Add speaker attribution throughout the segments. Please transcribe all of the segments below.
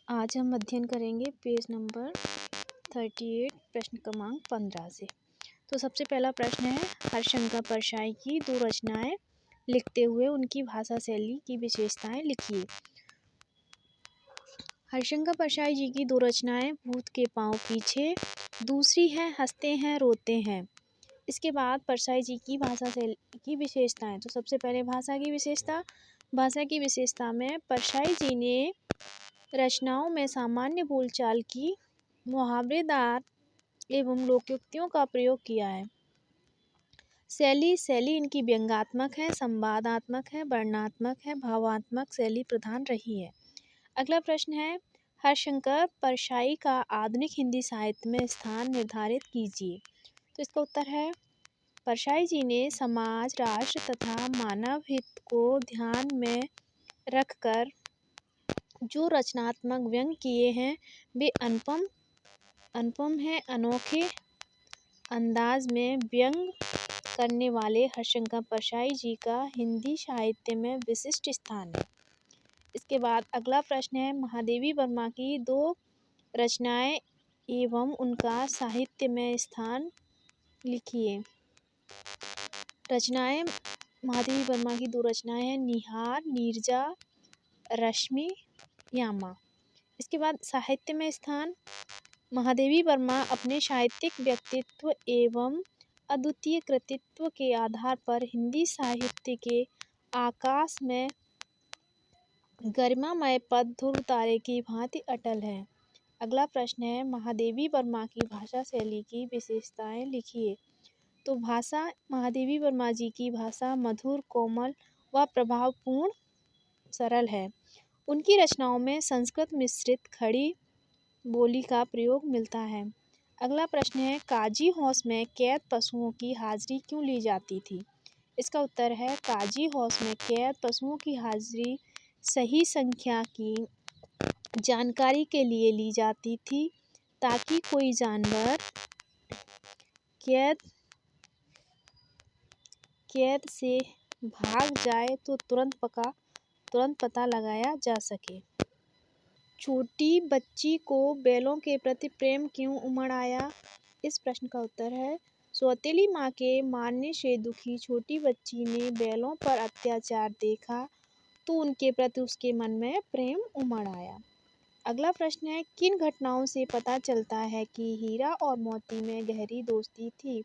Speaker 1: आज हम अध्ययन करेंगे पेज नंबर 38 प्रश्न क्रमांक 15 से। तो सबसे पहला प्रश्न है, हर्षशंकर परशाई की दो रचनाएं लिखते हुए उनकी भाषा शैली की विशेषताएं लिखिए। हर्षशंकर परशाई जी की दो रचनाएं भूत के पांव पीछे, दूसरी है हंसते हैं रोते हैं। इसके बाद परशाई जी की भाषा शैली की विशेषताएं। तो सबसे पहले भाषा की विशेषता में परशाई जी ने रचनाओं में सामान्य बोलचाल की मुहावरेदार एवं लोकोक्तियों का प्रयोग किया है। शैली इनकी व्यंग्यात्मक है, संवादात्मक है, वर्णनात्मक है, भावात्मक शैली प्रधान रही है। अगला प्रश्न है, हर्षशंकर परशाई का आधुनिक हिंदी साहित्य में स्थान निर्धारित कीजिए। तो इसका उत्तर है, परशाई जी ने समाज, राष्ट्र तथा मानव हित को ध्यान में रखकर जो रचनात्मक व्यंग किए हैं वे अनुपम हैं। अनोखे अंदाज में व्यंग करने वाले हर्षशंकर परशाई जी का हिंदी साहित्य में विशिष्ट स्थान है। इसके बाद अगला प्रश्न है, महादेवी वर्मा की दो रचनाएं एवं उनका साहित्य में स्थान लिखिए। महादेवी वर्मा की दो रचनाएं हैं, निहार, नीरजा, रश्मि, यामा। इसके बाद साहित्य में स्थान, महादेवी वर्मा अपने साहित्यिक व्यक्तित्व एवं अद्वितीय कृतित्व के आधार पर हिंदी साहित्य के आकाश में गरिमामय पद ध्रुव तारे की भांति अटल है। अगला प्रश्न है, महादेवी वर्मा की भाषा शैली की विशेषताएं लिखिए। तो भाषा, महादेवी वर्मा जी की भाषा मधुर, कोमल व प्रभावपूर्ण सरल है। उनकी रचनाओं में संस्कृत मिश्रित खड़ी बोली का प्रयोग मिलता है। अगला प्रश्न है, काजी हाउस में कैद पशुओं की हाजिरी क्यों ली जाती थी? इसका उत्तर है, काजी हाउस में कैद पशुओं की हाजिरी सही संख्या की जानकारी के लिए ली जाती थी, ताकि कोई जानवर कैद से भाग जाए तो तुरंत पता लगाया जा सके। छोटी बच्ची को बैलों के प्रति प्रेम क्यों उमड़ आया? इस प्रश्न का उत्तर है, सौतेली माँ के मारने से दुखी छोटी बच्ची ने बैलों पर अत्याचार देखा तो उनके प्रति उसके मन में प्रेम उमड़ आया। अगला प्रश्न है, किन घटनाओं से पता चलता है कि हीरा और मोती में गहरी दोस्ती थी?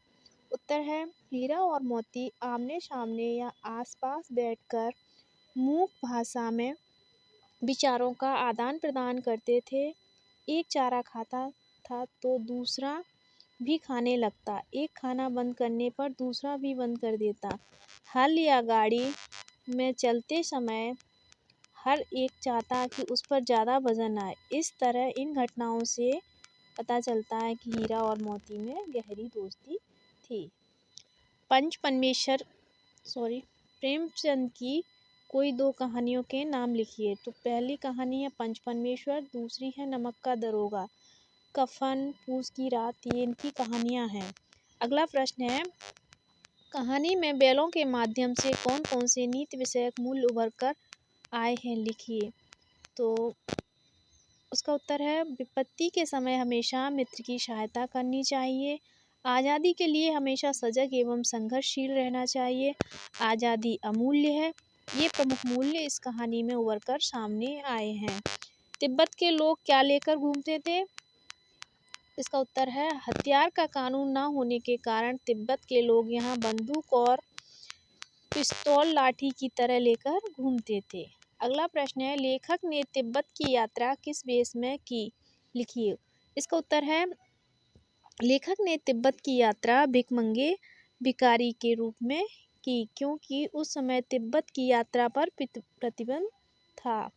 Speaker 1: उत्तर है, हीरा और मोती आमने सामने या आसपास बैठकर मूक भाषा में विचारों का आदान प्रदान करते थे। एक चारा खाता था तो दूसरा भी खाने लगता, एक खाना बंद करने पर दूसरा भी बंद कर देता। हल या गाड़ी में चलते समय हर एक चाहता कि उस पर ज़्यादा वजन आए। इस तरह इन घटनाओं से पता चलता है कि हीरा और मोती में गहरी दोस्ती थी। प्रेमचंद की कोई दो कहानियों के नाम लिखिए। तो पहली कहानी है पंचपरमेश्वर, दूसरी है नमक का दरोगा, कफन, पूस की रात, ये इनकी कहानियां हैं। अगला प्रश्न है, कहानी में बैलों के माध्यम से कौन कौन से नीति विषयक मूल्य उभर कर आए हैं, लिखिए। तो उसका उत्तर है, विपत्ति के समय हमेशा मित्र की सहायता करनी चाहिए, आज़ादी के लिए हमेशा सजग एवं संघर्षशील रहना चाहिए, आज़ादी अमूल्य है। ये प्रमुख मूल्य इस कहानी में उभर कर सामने आए हैं। तिब्बत के लोग क्या लेकर घूमते थे? इसका उत्तर है, हथियार का कानून न होने के कारण तिब्बत के लोग यहाँ बंदूक और पिस्तौल लाठी की तरह लेकर घूमते थे। अगला प्रश्न है, लेखक ने तिब्बत की यात्रा किस वेश में की, लिखिए। इसका उत्तर है, लेखक ने तिब्बत की यात्रा भिखमंगे भिखारी के रूप में की, क्योंकि उस समय तिब्बत की यात्रा पर प्रतिबंध था।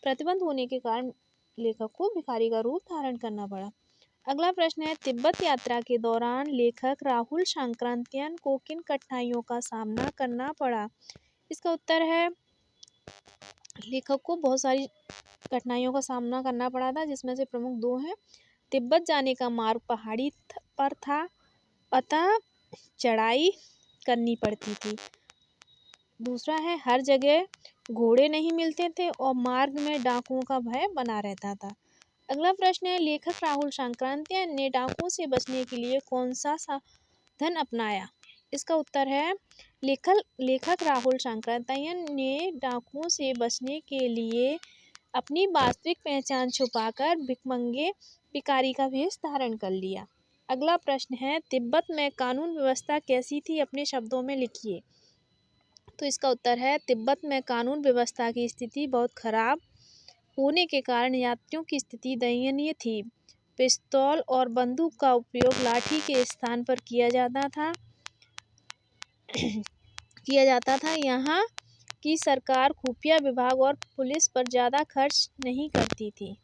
Speaker 1: प्रतिबंध होने के कारण लेखक को भिखारी का रूप धारण करना पड़ा। अगला प्रश्न है, तिब्बत यात्रा के दौरान लेखक राहुल सांक्रांतियन को किन कठिनाइयों का सामना करना पड़ा? इसका उत्तर है, लेखक को बहुत सारी कठिनाइयों का सामना करना पड़ा था, जिसमें से प्रमुख दो हैं। तिब्बत जाने का मार्ग पहाड़ी पर था, अतः चढ़ाई करनी पड़ती थी। दूसरा है, हर जगह घोड़े नहीं मिलते थे और मार्ग में डाकुओं का भय बना रहता था। अगला प्रश्न है, लेखक राहुल सांक्रात्यायन ने डाकुओं से बचने के लिए कौन सा साधन अपनाया? इसका उत्तर है, लेखक राहुल सांक्रात्यायन ने डाकुओं से बचने के लिए अपनी वास्तविक पहचान छुपाकर भिखमंगे भिखारी का वेश धारण कर लिया। अगला प्रश्न है, तिब्बत में कानून व्यवस्था कैसी थी? अपने शब्दों में लिखिए। तो इसका उत्तर है, तिब्बत में कानून व्यवस्था की स्थिति बहुत खराब होने के कारण यात्रियों की स्थिति दयनीय थी। पिस्तौल और बंदूक का उपयोग लाठी के स्थान पर किया जाता था। यहाँ की सरकार खुफिया विभाग और पुलिस पर ज़्यादा खर्च नहीं करती थी।